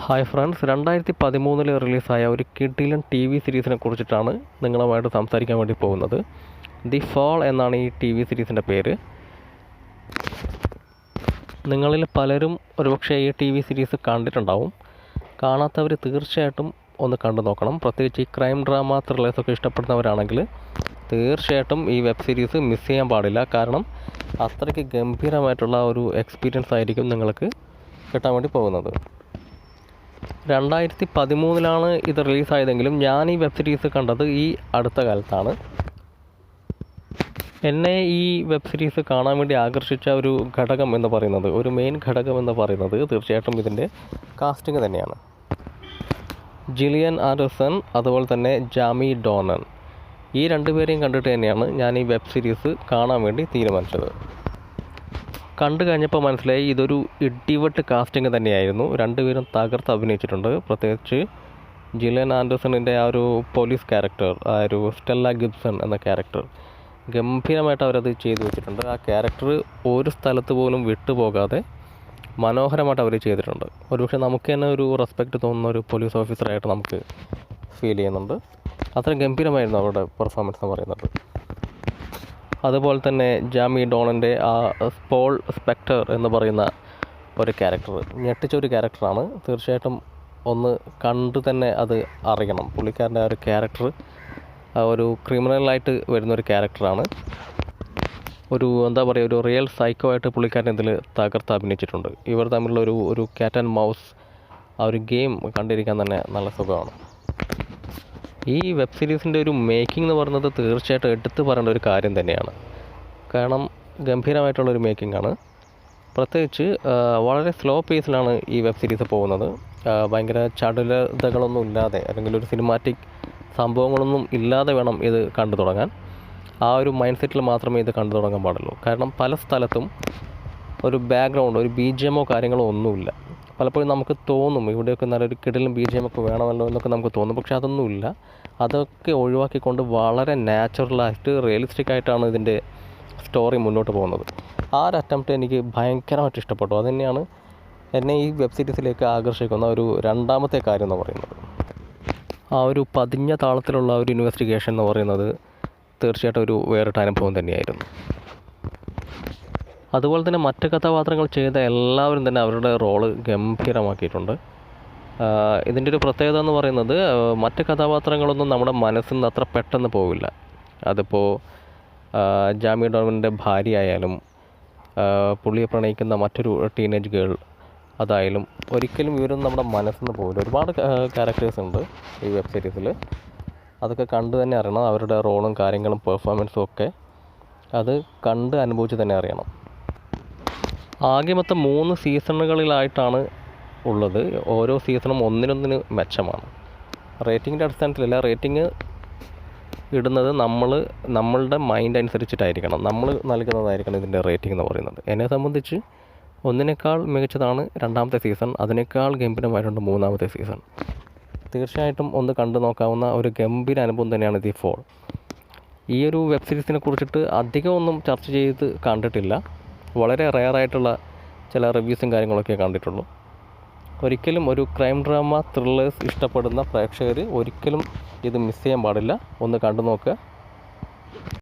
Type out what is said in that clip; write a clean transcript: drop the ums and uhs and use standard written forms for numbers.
Hi friends, 2013 റിലീസായ ഒരു കിഡിലൻ ടി വി സീരീസിനെ കുറിച്ചിട്ടാണ് നിങ്ങളുമായിട്ട് സംസാരിക്കാൻ വേണ്ടി പോകുന്നത്. ദി ഫോൾ എന്നാണ് ഈ ടി വി സീരീസിൻ്റെ പേര്. നിങ്ങളിൽ പലരും ഒരുപക്ഷെ ഈ ടി വി സീരീസ് കണ്ടിട്ടുണ്ടാവും. കാണാത്തവർ തീർച്ചയായിട്ടും ഒന്ന് കണ്ടു നോക്കണം. പ്രത്യേകിച്ച് ഈ ക്രൈം ഡ്രാമ ത്രില്ലേഴ്സൊക്കെ ഇഷ്ടപ്പെടുന്നവരാണെങ്കിൽ തീർച്ചയായിട്ടും ഈ വെബ് സീരീസ് മിസ് ചെയ്യാൻ പാടില്ല. കാരണം അത്രയ്ക്ക് ഗംഭീരമായിട്ടുള്ള ഒരു എക്സ്പീരിയൻസ് ആയിരിക്കും നിങ്ങൾക്ക് കിട്ടാൻ വേണ്ടി പോകുന്നത്. 2013 ഇത് റിലീസായതെങ്കിലും ഞാൻ ഈ വെബ് സീരീസ് കണ്ടത് ഈ അടുത്ത കാലത്താണ്. എന്നെ ഈ വെബ് സീരീസ് കാണാൻ വേണ്ടി ആകർഷിച്ച ഒരു ഘടകം എന്ന് പറയുന്നത്, ഒരു മെയിൻ ഘടകം എന്ന് പറയുന്നത് തീർച്ചയായിട്ടും ഇതിൻ്റെ കാസ്റ്റിംഗ് തന്നെയാണ്. ജിലിയൻ ആൻഡർസൺ അതുപോലെ തന്നെ ജാമി ഡോണൻ, ഈ രണ്ടുപേരെയും കണ്ടിട്ട് തന്നെയാണ് ഞാൻ ഈ വെബ് സീരീസ് കാണാൻ വേണ്ടി തീരുമാനിച്ചത്. കണ്ടു കഴിഞ്ഞപ്പോൾ മനസ്സിലായി ഇതൊരു ഇടിവെട്ട് കാസ്റ്റിംഗ് തന്നെയായിരുന്നു. രണ്ടുപേരും തകർത്ത് അഭിനയിച്ചിട്ടുണ്ട്. പ്രത്യേകിച്ച് ജിലിയൻ ആൻഡർസണിൻ്റെ ആ ഒരു പോലീസ് ക്യാരക്ടർ, ആ ഒരു സ്റ്റെല്ല ഗിബ്സൺ എന്ന ക്യാരക്ടർ ഗംഭീരമായിട്ട് അവരത് ചെയ്തു വെച്ചിട്ടുണ്ട്. ആ ക്യാരക്ടർ ഒരു സ്ഥലത്ത് പോലും വിട്ടുപോകാതെ മനോഹരമായിട്ട് അവർ ചെയ്തിട്ടുണ്ട്. ഒരുപക്ഷെ നമുക്ക് തന്നെ ഒരു റെസ്പെക്റ്റ് തോന്നുന്ന ഒരു പോലീസ് ഓഫീസറായിട്ട് നമുക്ക് ഫീൽ ചെയ്യുന്നുണ്ട്. അത്ര ഗംഭീരമായിരുന്നു അവരുടെ പെർഫോമൻസ് എന്ന് പറയുന്നത്. അതുപോലെ തന്നെ ജാമി ഡോണൻ്റെ ആ പോൾ സ്പെക്ടർ എന്ന് പറയുന്ന ഒരു ക്യാരക്ടർ ഞെട്ടിച്ചൊരു ക്യാരക്ടറാണ്. തീർച്ചയായിട്ടും ഒന്ന് കണ്ടു തന്നെ അത് അറിയണം. പുള്ളിക്കാരൻ്റെ ആ ഒരു ക്യാരക്ടർ ഒരു ക്രിമിനലായിട്ട് വരുന്നൊരു ക്യാരക്ടറാണ്. ഒരു എന്താ പറയുക, ഒരു റിയൽ സൈക്കോ ആയിട്ട് പുള്ളിക്കാരൻ ഇതിൽ തകർത്ത് അഭിനയിച്ചിട്ടുണ്ട്. ഇവർ തമ്മിലുള്ള ഒരു ക്യാറ്റ് ആൻഡ് മൗസ് ആ ഒരു ഗെയിം കണ്ടിരിക്കാൻ തന്നെ നല്ല സുഖമാണ്. ഈ വെബ് സീരീസിൻ്റെ ഒരു മേക്കിംഗ് എന്ന് പറയുന്നത് തീർച്ചയായിട്ടും എടുത്തു പറയേണ്ട ഒരു കാര്യം തന്നെയാണ്. കാരണം ഗംഭീരമായിട്ടുള്ളൊരു മേക്കിംഗ് ആണ്. പ്രത്യേകിച്ച് വളരെ സ്ലോ പേസിലാണ് ഈ വെബ് സീരീസ് പോകുന്നത്. ഭയങ്കര ചടുലതകളൊന്നും ഇല്ലാതെ, അല്ലെങ്കിൽ ഒരു സിനിമാറ്റിക് സംഭവങ്ങളൊന്നും ഇല്ലാതെ വേണം ഇത് കണ്ടു തുടങ്ങാൻ. ആ ഒരു മൈൻഡ് സെറ്റിൽ മാത്രമേ ഇത് കണ്ടു തുടങ്ങാൻ പാടുള്ളൂ. കാരണം പല സ്ഥലത്തും ഒരു ബാക്ക്ഗ്രൗണ്ട്, ഒരു BGMോ കാര്യങ്ങളോ ഒന്നുമില്ല. പലപ്പോഴും നമുക്ക് തോന്നും ഇവിടെയൊക്കെ നല്ലൊരു കിടിലും BGM ഒക്കെ വേണമല്ലോ എന്നൊക്കെ നമുക്ക് തോന്നും. പക്ഷേ അതൊന്നുമില്ല. അതൊക്കെ ഒഴിവാക്കിക്കൊണ്ട് വളരെ നാച്ചുറലായിട്ട് റിയലിസ്റ്റിക് ആയിട്ടാണ് ഇതിൻ്റെ സ്റ്റോറി മുന്നോട്ട് പോകുന്നത്. ആ ഒരു അറ്റംപ്റ്റ് എനിക്ക് ഭയങ്കരമായിട്ട് ഇഷ്ടപ്പെട്ടു. അതുതന്നെയാണ് എന്നെ ഈ വെബ് സീരീസിലേക്ക് ആകർഷിക്കുന്ന ഒരു രണ്ടാമത്തെ കാര്യം എന്ന് പറയുന്നത്. ആ ഒരു പതിഞ്ഞ താളത്തിലുള്ള ഒരു ഇൻവെസ്റ്റിഗേഷൻ എന്ന് പറയുന്നത് തീർച്ചയായിട്ടും ഒരു വേറിട്ട അനുഭവം തന്നെയായിരുന്നു. അതുപോലെ തന്നെ മറ്റ് കഥാപാത്രങ്ങൾ ചെയ്ത എല്ലാവരും തന്നെ അവരുടെ റോള് ഗംഭീരമാക്കിയിട്ടുണ്ട്. ഇതിൻ്റെ ഒരു പ്രത്യേകത എന്ന് പറയുന്നത്, മറ്റ് കഥാപാത്രങ്ങളൊന്നും നമ്മുടെ മനസ്സിൽ നിന്ന് അത്ര പെട്ടെന്ന് പോവില്ല. അതിപ്പോൾ ജാമി ഡോണൻ്റെ ഭാര്യ ആയാലും, പുള്ളിയെ പ്രണയിക്കുന്ന മറ്റൊരു ടീനേജ് ഗേൾ അതായാലും, ഒരിക്കലും ഇവരൊന്നും നമ്മുടെ മനസ്സിൽ നിന്ന് പോവില്ല. ഒരുപാട് ക്യാരക്ടേഴ്സ് ഉണ്ട് ഈ വെബ് സീരീസിൽ. അതൊക്കെ കണ്ടു തന്നെ അറിയണം. അവരുടെ റോളും കാര്യങ്ങളും പെർഫോമൻസും ഒക്കെ അത് കണ്ട് അനുഭവിച്ച് തന്നെ അറിയണം. ആകെ മൊത്തം 3 സീസണുകളിലായിട്ടാണ് ഉള്ളത്. ഓരോ സീസണും ഒന്നിനൊന്നിന് മെച്ചമാണ്. റേറ്റിങ്ങിൻ്റെ അടിസ്ഥാനത്തിലല്ല, റേറ്റിംഗ് ഇടുന്നത് നമ്മളുടെ മൈൻഡ് അനുസരിച്ചിട്ടായിരിക്കണം. നമ്മൾ നൽകുന്നതായിരിക്കണം ഇതിൻ്റെ റേറ്റിംഗ് എന്ന് പറയുന്നത്. എന്നെ സംബന്ധിച്ച് ഒന്നിനേക്കാൾ മികച്ചതാണ് രണ്ടാമത്തെ സീസൺ. അതിനേക്കാൾ ഗംഭീരമായിട്ടുണ്ട് മൂന്നാമത്തെ സീസൺ. തീർച്ചയായിട്ടും ഒന്ന് കണ്ടു നോക്കാവുന്ന ഒരു ഗംഭീര അനുഭവം തന്നെയാണ് ദി ഫോൾ. ഈ ഒരു വെബ് സീരീസിനെ കുറിച്ചിട്ട് അധികം ഒന്നും ചർച്ച ചെയ്ത് കണ്ടിട്ടില്ല. വളരെ റെയറായിട്ടുള്ള ചില റിവ്യൂസും കാര്യങ്ങളൊക്കെ കണ്ടിട്ടുള്ളൂ. ഒരിക്കലും ഒരു ക്രൈം ഡ്രാമ ത്രില്ലേഴ്സ് ഇഷ്ടപ്പെടുന്ന പ്രേക്ഷകർ ഒരിക്കലും ഇത് മിസ് ചെയ്യാൻ പാടില്ല. ഒന്ന് കണ്ടു നോക്കുക.